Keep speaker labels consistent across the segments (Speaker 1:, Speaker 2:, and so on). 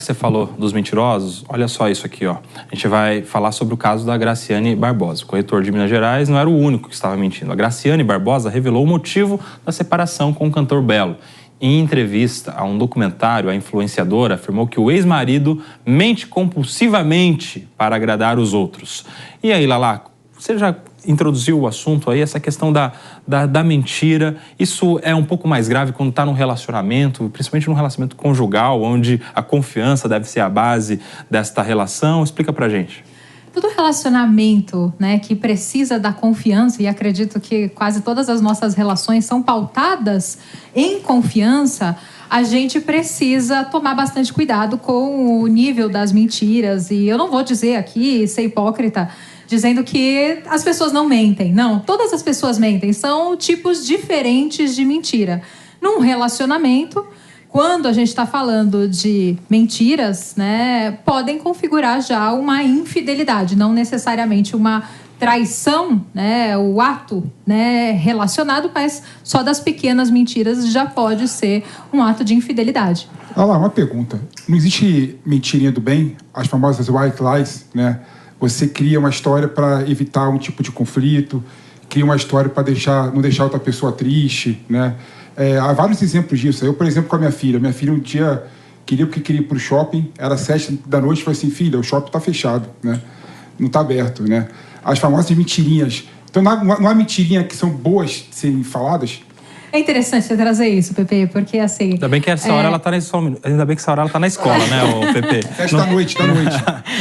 Speaker 1: Você falou dos mentirosos, olha só isso aqui, ó. A gente vai falar sobre o caso da Graciane Barbosa. O corretor de Minas Gerais não era o único que estava mentindo. A Graciane Barbosa revelou o motivo da separação com o cantor Belo. Em entrevista a um documentário, a influenciadora afirmou que o ex-marido mente compulsivamente para agradar os outros. E aí, Lala, você já introduziu o assunto aí, essa questão da mentira. Isso é um pouco mais grave quando está num relacionamento, principalmente num relacionamento conjugal, onde a confiança deve ser a base desta relação. Explica pra gente.
Speaker 2: Todo relacionamento, né, que precisa da confiança, e acredito que quase todas as nossas relações são pautadas em confiança, a gente precisa tomar bastante cuidado com o nível das mentiras. E eu não vou dizer aqui, ser hipócrita, dizendo que as pessoas não mentem. Não, todas as pessoas mentem. São tipos diferentes de mentira. Num relacionamento, quando a gente está falando de mentiras, né, podem configurar já uma infidelidade, não necessariamente uma traição, né, o ato, né, relacionado, mas só das pequenas mentiras já pode ser um ato de infidelidade.
Speaker 3: Olha lá, uma pergunta. Não existe mentirinha do bem? As famosas white lies, né? Você cria uma história para evitar um tipo de conflito, cria uma história para não deixar outra pessoa triste, né? Há vários exemplos disso. Eu, por exemplo, com a minha filha um dia queria ir para o shopping, era 7 da noite, falei assim, filha, o shopping está fechado, né? Não está aberto, né? As famosas mentirinhas. Então, não há mentirinha que são boas de serem faladas?
Speaker 2: É interessante você trazer isso, Pepe, porque assim...
Speaker 1: Ainda bem que essa hora ela tá Ainda bem que essa hora ela tá na escola, né, o Pepe?
Speaker 3: Festa da noite.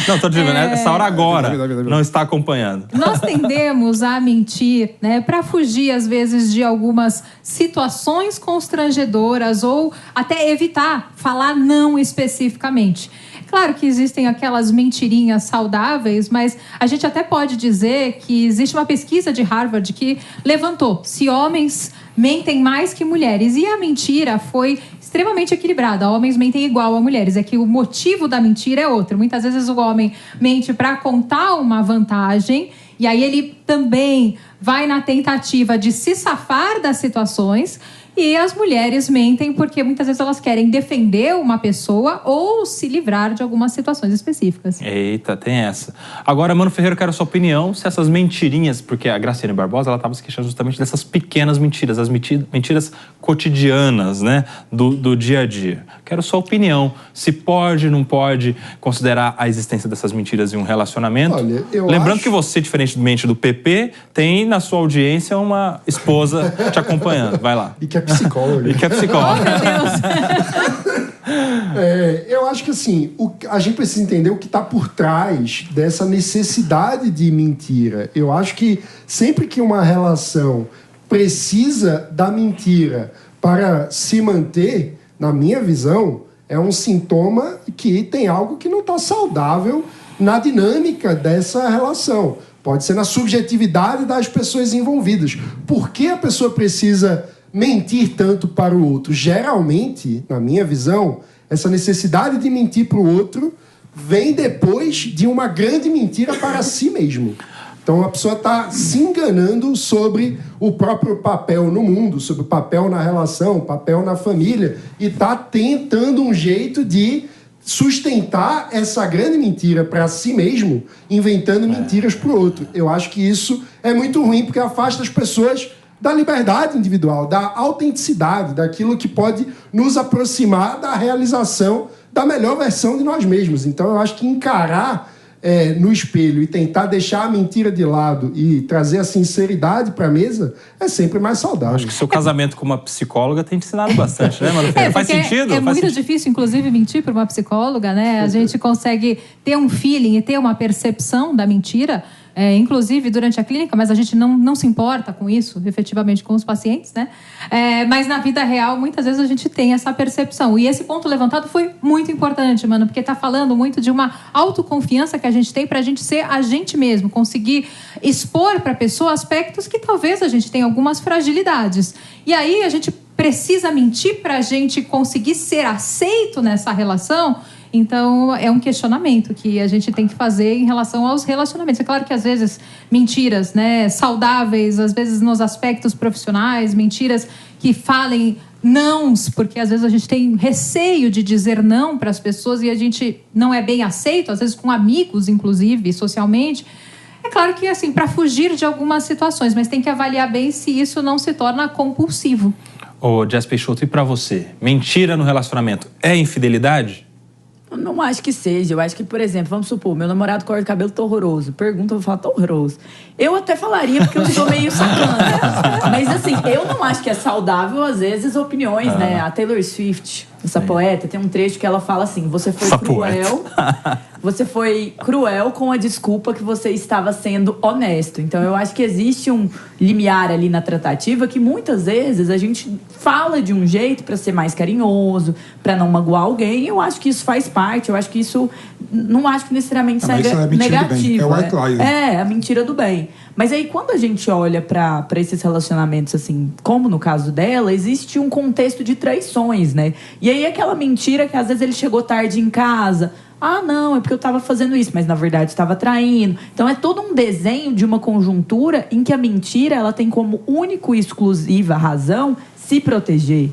Speaker 1: Não, tô dizendo, essa hora agora não está acompanhando.
Speaker 2: Nós tendemos a mentir, né, para fugir, às vezes, de algumas situações constrangedoras ou até evitar falar não especificamente. Claro que existem aquelas mentirinhas saudáveis, mas a gente até pode dizer que existe uma pesquisa de Harvard que levantou se homens mentem mais que mulheres. E a mentira foi extremamente equilibrada. Homens mentem igual a mulheres. É que o motivo da mentira é outro. Muitas vezes o homem mente para contar uma vantagem e aí ele também vai na tentativa de se safar das situações. E as mulheres mentem porque muitas vezes elas querem defender uma pessoa ou se livrar de algumas situações específicas.
Speaker 1: Eita, tem essa. Agora, Mano Ferreira, eu quero a sua opinião se essas mentirinhas, porque a Graciane Barbosa, ela estava se queixando justamente dessas pequenas mentiras, as mentiras cotidianas, né, do dia a dia. Quero a sua opinião, se pode, não pode considerar a existência dessas mentiras em um relacionamento.
Speaker 4: Olha,
Speaker 1: Lembrando que você, diferentemente do PP, tem na sua audiência uma esposa te acompanhando. Vai lá.
Speaker 4: E que é psicóloga.
Speaker 2: Oh, meu Deus!
Speaker 4: Eu acho que assim, a gente precisa entender o que está por trás dessa necessidade de mentira. Eu acho que sempre que uma relação precisa da mentira para se manter, na minha visão, é um sintoma que tem algo que não está saudável na dinâmica dessa relação. Pode ser na subjetividade das pessoas envolvidas. Por que a pessoa precisa mentir tanto para o outro? Geralmente, na minha visão, essa necessidade de mentir para o outro vem depois de uma grande mentira para si mesmo. Então, a pessoa está se enganando sobre o próprio papel no mundo, sobre o papel na relação, o papel na família, e está tentando um jeito de sustentar essa grande mentira para si mesmo, inventando mentiras para o outro. Eu acho que isso é muito ruim, porque afasta as pessoas da liberdade individual, da autenticidade, daquilo que pode nos aproximar da realização da melhor versão de nós mesmos. Então, eu acho que encarar no espelho e tentar deixar a mentira de lado e trazer a sinceridade para a mesa é sempre mais saudável.
Speaker 1: Acho que seu casamento com uma psicóloga tem te ensinado bastante, né, Mano Ferreira? Faz sentido?
Speaker 2: É muito difícil, inclusive, mentir para uma psicóloga, né? A gente consegue ter um feeling e ter uma percepção da mentira, inclusive durante a clínica, mas a gente não se importa com isso, efetivamente, com os pacientes, né? Mas na vida real, muitas vezes a gente tem essa percepção. E esse ponto levantado foi muito importante, Mano, porque está falando muito de uma autoconfiança que a gente tem para a gente ser a gente mesmo, conseguir expor para a pessoa aspectos que talvez a gente tenha algumas fragilidades. E aí a gente precisa mentir para a gente conseguir ser aceito nessa relação. Então, é um questionamento que a gente tem que fazer em relação aos relacionamentos. É claro que, às vezes, mentiras, né, saudáveis, às vezes nos aspectos profissionais, mentiras que falem nãos, porque às vezes a gente tem receio de dizer não para as pessoas e a gente não é bem aceito, às vezes com amigos, inclusive, socialmente. É claro que, assim, para fugir de algumas situações, mas tem que avaliar bem se isso não se torna compulsivo.
Speaker 1: Ô, Jess Peixoto, e para você? Mentira no relacionamento é infidelidade?
Speaker 5: Eu não acho que seja. Eu acho que, por exemplo, vamos supor, meu namorado corta o cabelo, tá horroroso. Pergunta, eu vou falar, tá horroroso. Eu até falaria, porque eu sou meio sacana. Mas, assim, eu não acho que é saudável, às vezes, opiniões, né? A Taylor Swift, essa poeta, tem um trecho que ela fala assim, você foi cruel... Você foi cruel com a desculpa que você estava sendo honesto. Então, eu acho que existe um limiar ali na tratativa que muitas vezes a gente fala de um jeito para ser mais carinhoso, para não magoar alguém. Eu acho que isso faz parte. Eu acho que isso... Não acho que necessariamente seja negativo.
Speaker 3: É o white lie.
Speaker 5: É a mentira do bem. Mas aí, quando a gente olha para esses relacionamentos, assim, como no caso dela, existe um contexto de traições, né? E aí, aquela mentira que às vezes ele chegou tarde em casa... Ah, não, é porque eu estava fazendo isso, mas na verdade estava traindo. Então é todo um desenho de uma conjuntura em que a mentira ela tem como único e exclusiva razão se proteger,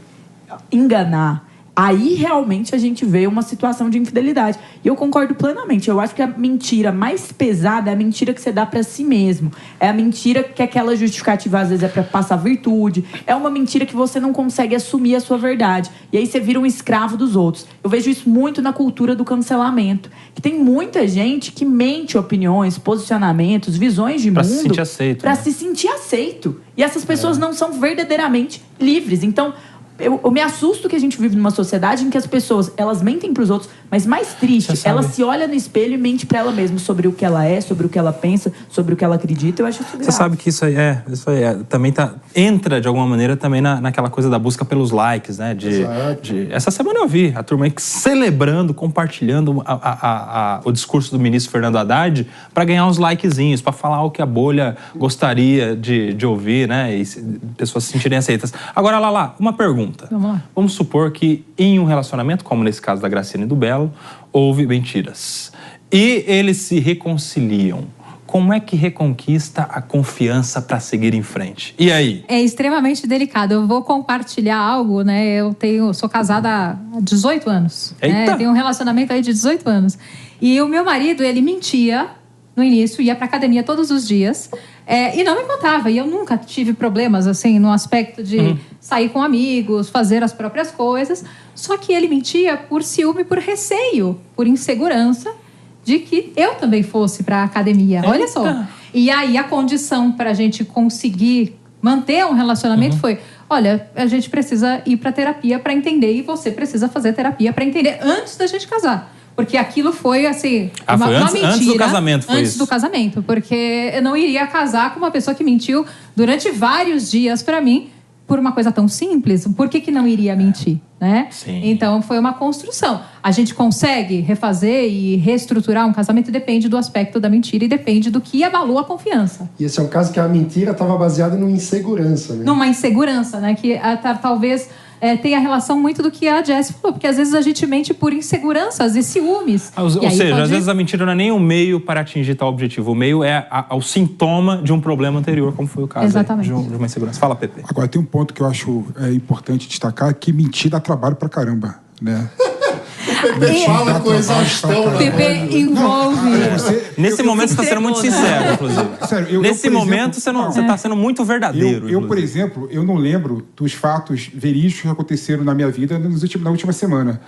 Speaker 5: enganar. Aí realmente a gente vê uma situação de infidelidade. E eu concordo plenamente. Eu acho que a mentira mais pesada é a mentira que você dá para si mesmo. É a mentira que aquela justificativa às vezes é para passar virtude. É uma mentira que você não consegue assumir a sua verdade. E aí você vira um escravo dos outros. Eu vejo isso muito na cultura do cancelamento. Que tem muita gente que mente opiniões, posicionamentos, visões de mundo...
Speaker 1: Para se sentir aceito.
Speaker 5: Para se sentir aceito. E essas pessoas não são verdadeiramente livres. Então... Eu me assusto que a gente vive numa sociedade em que as pessoas, elas mentem pros outros, mas mais triste, ela se olha no espelho e mente pra ela mesma sobre o que ela é, sobre o que ela pensa, sobre o que ela acredita. Eu acho isso grave.
Speaker 1: Você sabe que isso aí também entra de alguma maneira também naquela coisa da busca pelos likes, né? Essa semana eu vi a turma aí celebrando, compartilhando o discurso do ministro Fernando Haddad para ganhar uns likezinhos, para falar o que a bolha gostaria de ouvir, né? E pessoas se sentirem aceitas. Agora, Lala, uma pergunta.
Speaker 2: Vamos lá.
Speaker 1: Vamos supor que em um relacionamento, como nesse caso da Graciane e do Belo, houve mentiras. E eles se reconciliam. Como é que reconquista a confiança para seguir em frente? E aí?
Speaker 2: É extremamente delicado. Eu vou compartilhar algo, né? Sou casada há 18 anos.
Speaker 1: Eita!
Speaker 2: Né? Tenho um relacionamento aí de 18 anos. E o meu marido, ele mentia no início, ia para academia todos os dias. E não me contava. E eu nunca tive problemas, assim, no aspecto de sair com amigos, fazer as próprias coisas. Só que ele mentia por ciúme, por receio, por insegurança de que eu também fosse para a academia.
Speaker 1: Eita.
Speaker 2: Olha só. E aí a condição para a gente conseguir manter um relacionamento foi... Olha, a gente precisa ir para terapia para entender e você precisa fazer terapia para entender antes da gente casar. Porque aquilo foi, assim, uma mentira.
Speaker 1: Antes do casamento foi
Speaker 2: Antes
Speaker 1: isso?
Speaker 2: do casamento. Porque eu não iria casar com uma pessoa que mentiu durante vários dias para mim por uma coisa tão simples. Por que não iria mentir, né?
Speaker 1: Sim.
Speaker 2: Então, foi uma construção. A gente consegue refazer e reestruturar um casamento? Depende do aspecto da mentira e depende do que abalou a confiança.
Speaker 4: E esse é um caso que a mentira estava baseada numa insegurança, né?
Speaker 2: Numa insegurança, né? Que talvez... tem a relação muito do que a Jess falou, porque às vezes a gente mente por inseguranças e ciúmes.
Speaker 1: Ou seja, às vezes a mentira não é nem o meio para atingir tal objetivo. O meio é o sintoma de um problema anterior, como foi o caso
Speaker 2: Exatamente.
Speaker 1: De uma insegurança. Fala, Pepe.
Speaker 3: Agora, tem um ponto que eu acho importante destacar, que mentir dá trabalho pra caramba, né?
Speaker 4: Fala com exaustão, né?
Speaker 2: Pepe envolve.
Speaker 1: Nesse momento você está sendo muito sincero, inclusive.
Speaker 3: Sério,
Speaker 1: Nesse
Speaker 3: por
Speaker 1: momento
Speaker 3: exemplo,
Speaker 1: você está sendo muito verdadeiro.
Speaker 3: Eu, por exemplo, eu não lembro dos fatos verídicos que aconteceram na minha vida na última semana.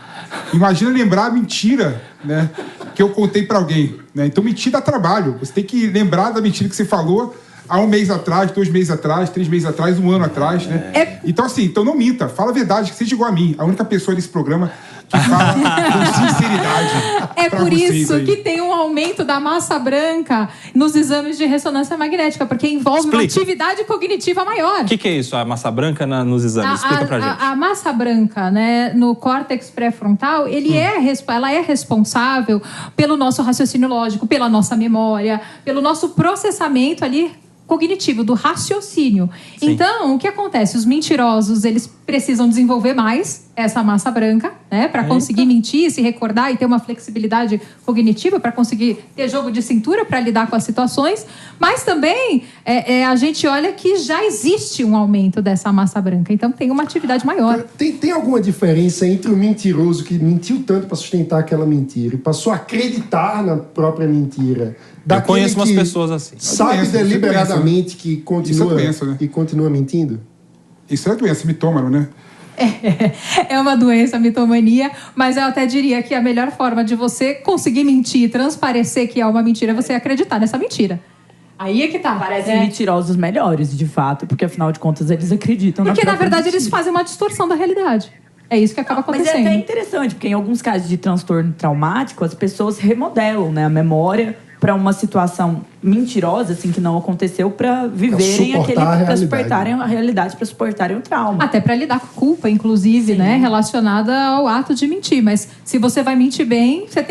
Speaker 3: Imagina lembrar a mentira, né, que eu contei pra alguém, né? Então, mentir dá trabalho. Você tem que lembrar da mentira que você falou há 1 mês atrás, 2 meses atrás, 3 meses atrás, 1 ano atrás, né? Então, assim, então não minta. Fala a verdade, que seja igual a mim. A única pessoa nesse programa que fala com sinceridade.
Speaker 2: É por isso que tem um aumento da massa branca nos exames de ressonância magnética, porque envolve uma atividade cognitiva maior.
Speaker 1: O que é isso, a massa branca nos exames? Explica pra gente.
Speaker 2: A massa branca, né, no córtex pré-frontal, ela é responsável pelo nosso raciocínio lógico, pela nossa memória, pelo nosso processamento ali cognitivo, do raciocínio. Sim. Então, o que acontece? Os mentirosos, eles precisam desenvolver mais essa massa branca, né? Para conseguir mentir, se recordar e ter uma flexibilidade cognitiva, para conseguir ter jogo de cintura para lidar com as situações. Mas também a gente olha que já existe um aumento dessa massa branca. Então tem uma atividade maior.
Speaker 4: Tem alguma diferença entre o mentiroso que mentiu tanto para sustentar aquela mentira e passou a acreditar na própria mentira?
Speaker 1: Eu conheço umas pessoas assim.
Speaker 4: Sabe deliberadamente que continua,
Speaker 3: doença, né?
Speaker 4: e continua mentindo?
Speaker 3: Isso é doença, mitômano, né?
Speaker 2: É uma doença, a mitomania, mas eu até diria que a melhor forma de você conseguir mentir, transparecer que é uma mentira, é você acreditar nessa mentira. Aí é que tá.
Speaker 5: Parecem mentirosos melhores, de fato, porque afinal de contas eles acreditam
Speaker 2: porque na verdade
Speaker 5: mentira.
Speaker 2: eles fazem uma distorção da realidade. É isso que acaba acontecendo.
Speaker 5: Mas é até interessante, porque em alguns casos de transtorno traumático, as pessoas remodelam, né, a memória para uma situação mentirosa, assim, que não aconteceu, para viverem para suportarem a realidade, para suportarem o trauma.
Speaker 2: Até para lidar com a culpa, inclusive, né, relacionada ao ato de mentir. Mas se você vai mentir bem, você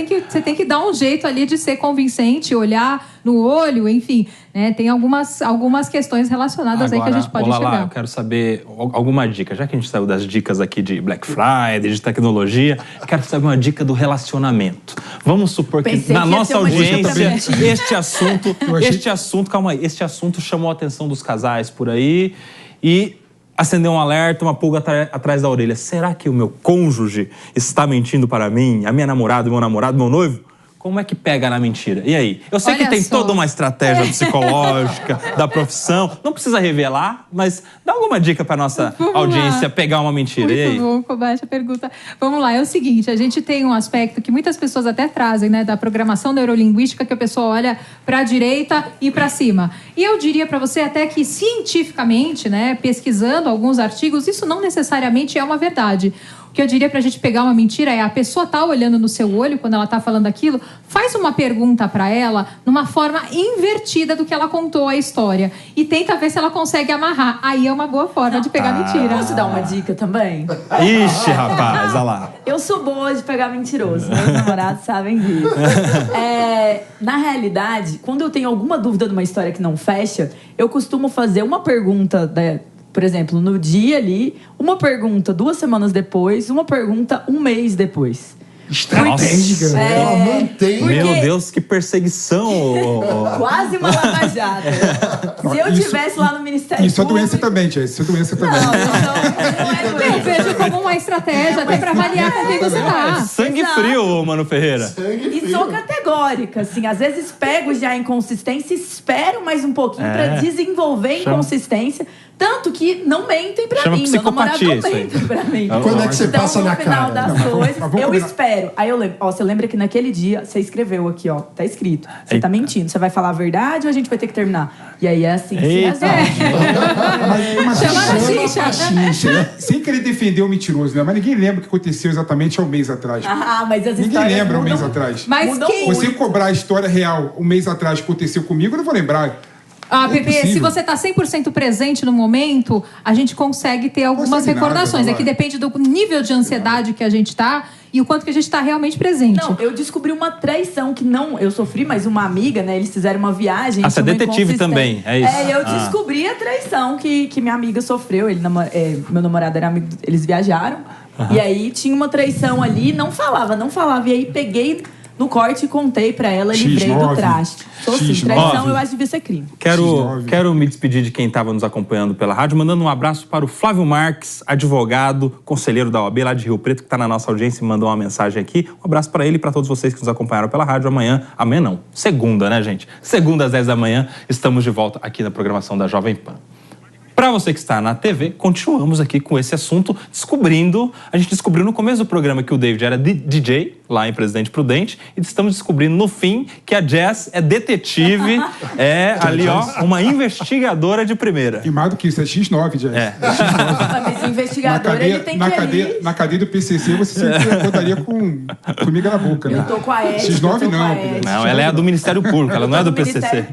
Speaker 2: tem que dar um jeito ali de ser convincente, olhar no olho, enfim, né, tem algumas questões relacionadas. Agora, aí que a gente pode chegar.
Speaker 1: Eu quero saber alguma dica, já que a gente saiu das dicas aqui de Black Friday, de tecnologia, eu quero saber uma dica do relacionamento. Vamos supor que na nossa audiência este assunto chamou a atenção dos casais por aí e acendeu um alerta, uma pulga atrás da orelha. Será que o meu cônjuge está mentindo para mim? A minha namorada, meu namorado, meu noivo? Como é que pega na mentira? E aí? Eu sei que tem toda uma estratégia psicológica da profissão. Não precisa revelar, mas dá alguma dica para nossa audiência pegar uma mentira. E aí?
Speaker 2: Muito bom, Kobayashi, a pergunta. Vamos lá, é o seguinte, a gente tem um aspecto que muitas pessoas até trazem, né, da programação neurolinguística, que a pessoa olha para a direita e para cima. E eu diria para você até que cientificamente, né, pesquisando alguns artigos, isso não necessariamente é uma verdade. O que eu diria pra gente pegar uma mentira é a pessoa tá olhando no seu olho quando ela tá falando aquilo, faz uma pergunta pra ela numa forma invertida do que ela contou a história e tenta ver se ela consegue amarrar. Aí é uma boa forma de pegar mentira.
Speaker 5: Posso dar uma dica também?
Speaker 1: Ixi, rapaz, olha lá.
Speaker 5: Eu sou boa de pegar mentiroso, meus namorados sabem disso. Na realidade, quando eu tenho alguma dúvida de uma história que não fecha, eu costumo fazer uma pergunta, por exemplo, no dia ali, uma pergunta 2 semanas depois, uma pergunta 1 mês depois.
Speaker 4: Estratégica, né? Ela mantém.
Speaker 1: Meu Deus, que perseguição!
Speaker 5: Quase uma lava-jato. Se eu estivesse lá no Ministério
Speaker 3: Isso
Speaker 5: Público...
Speaker 3: é doença também, Tia. Isso é doença também.
Speaker 5: Não é doença.
Speaker 2: Eu vejo como uma estratégia até pra avaliar com quem você tá.
Speaker 1: Sangue frio, Mano Ferreira.
Speaker 5: E sou categórica, assim. Às vezes pego já a inconsistência e espero mais um pouquinho pra desenvolver inconsistência. Tanto que não mentem pra mim. Meu namorado não mente pra mim.
Speaker 4: Quando é que você passa na
Speaker 5: cara? Então, no final das coisas, eu espero. Aí eu lembro. Ó, você lembra que naquele dia, você escreveu aqui, ó. Tá escrito. Você tá mentindo. Você vai falar a verdade ou a gente vai ter que terminar? E aí é assim que se resolve.
Speaker 3: Sem querer defender o mentiroso, né? Mas ninguém lembra o que aconteceu exatamente há 1 mês atrás.
Speaker 5: Mas as
Speaker 3: ninguém lembra 1 mês atrás.
Speaker 2: Mas
Speaker 3: você cobrar a história real 1 mês atrás que aconteceu comigo, eu não vou lembrar.
Speaker 2: Pepe, se você está 100% presente no momento, a gente consegue ter algumas recordações. É que depende do nível de ansiedade que a gente está e o quanto que a gente está realmente presente.
Speaker 5: Não, eu descobri uma traição que não eu sofri, mas uma amiga, né? Eles fizeram uma viagem.
Speaker 1: Você é detetive também, é isso?
Speaker 5: Eu descobri a traição que minha amiga sofreu. Meu namorado era amigo, eles viajaram. E aí tinha uma traição ali, não falava. E aí peguei no corte e contei pra ela, livrei do traste. Traição eu acho que devia ser crime.
Speaker 1: Quero me despedir de quem estava nos acompanhando pela rádio, mandando um abraço para o Flávio Marques, advogado, conselheiro da OAB lá de Rio Preto, que está na nossa audiência e mandou uma mensagem aqui. Um abraço para ele e para todos vocês que nos acompanharam pela rádio. Amanhã não, segunda, né, gente? Segunda às 10 da manhã, estamos de volta aqui na programação da Jovem Pan. Para você que está na TV, continuamos aqui com esse assunto, a gente descobriu no começo do programa que o David era DJ, lá em Presidente Prudente, e estamos descobrindo no fim que a Jess é detetive, uma investigadora de primeira.
Speaker 3: E mais do que isso, é X9, Jess.
Speaker 5: Mas investigadora, ele tem que
Speaker 3: na cadeia do PCC, você sempre acordaria com formiga na boca, né?
Speaker 5: Eu tô com a ética.
Speaker 3: X9 não.
Speaker 1: Não, ela é a do Ministério Público, ela não é do PCC.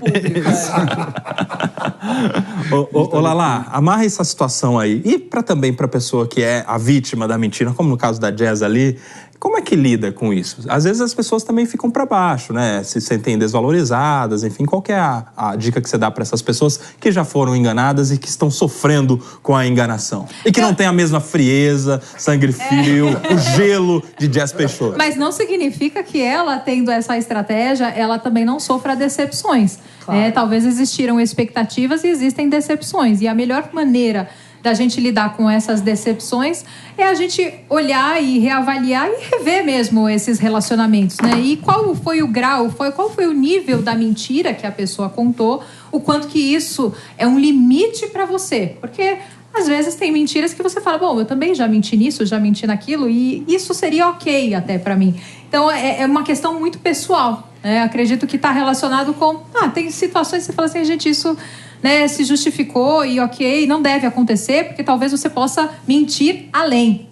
Speaker 1: Ô, Lala, amarra essa situação aí. E também para a pessoa que é a vítima da mentira, como no caso da Jess ali, Como é que lida com isso? Às vezes as pessoas também ficam para baixo, né? Se sentem desvalorizadas, enfim. Qual que é a dica que você dá para essas pessoas que já foram enganadas e que estão sofrendo com a enganação? E que não têm a mesma frieza, sangue frio, o gelo de Jess Peixoto.
Speaker 2: Mas não significa que ela, tendo essa estratégia, ela também não sofra decepções. Claro. Talvez existiram expectativas e existem decepções. E a melhor maneira da gente lidar com essas decepções é a gente olhar e reavaliar e rever mesmo esses relacionamentos, né? E qual foi o grau, qual foi o nível da mentira que a pessoa contou, o quanto que isso é um limite para você. Porque às vezes tem mentiras que você fala, bom, eu também já menti nisso, já menti naquilo, e isso seria ok até para mim. Então é uma questão muito pessoal, né? Acredito que está relacionado com, tem situações que você fala assim, gente, isso, né, se justificou e ok, não deve acontecer, porque talvez você possa mentir além.